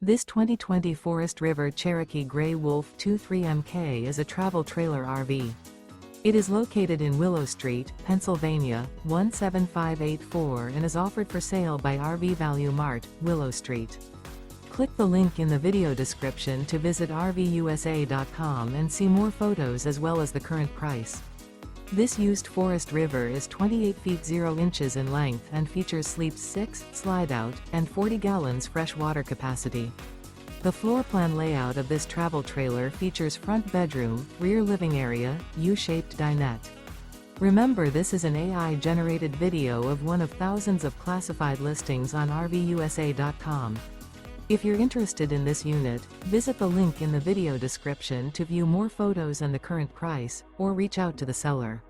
This 2020 Forest River Cherokee Grey Wolf 23MK is a travel trailer RV. It is located in Willow Street, Pennsylvania, 17584 and is offered for sale by RV Value Mart, Willow Street. Click the link in the video description to visit RVUSA.com and see more photos as well as the current price. This used Forest River is 28 feet 0 inches in length and features sleeps 6, Slideout, and 40 gallons fresh water capacity. The floor plan layout of this travel trailer features front bedroom, rear living area, U-shaped dinette. Remember, this is an AI-generated video of one of thousands of classified listings on RVUSA.com. If you're interested in this unit, visit the link in the video description to view more photos and the current price, or reach out to the seller.